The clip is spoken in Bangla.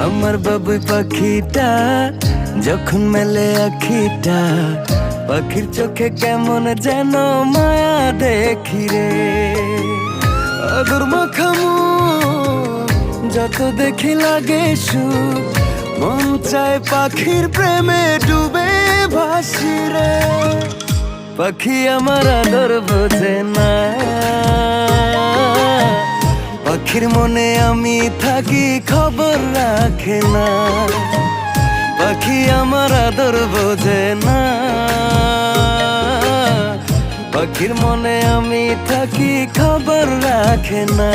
আমার বাবুই পাখিটা যখন মেলে আখিটা, পাখির চোখে কেমন যেন মায়া দেখি রে। আদর মাখামু যত দেখি লাগে সুখ, মন চায় পাখির প্রেমে ডুবে ভাসি রে। পাখি আমার আদর বোঝে না, পাখির মনে আমি থাকি খবর রাখে না। পাখি আমার আদর বোঝে না, পাখির মনে আমি থাকি খবর রাখে না।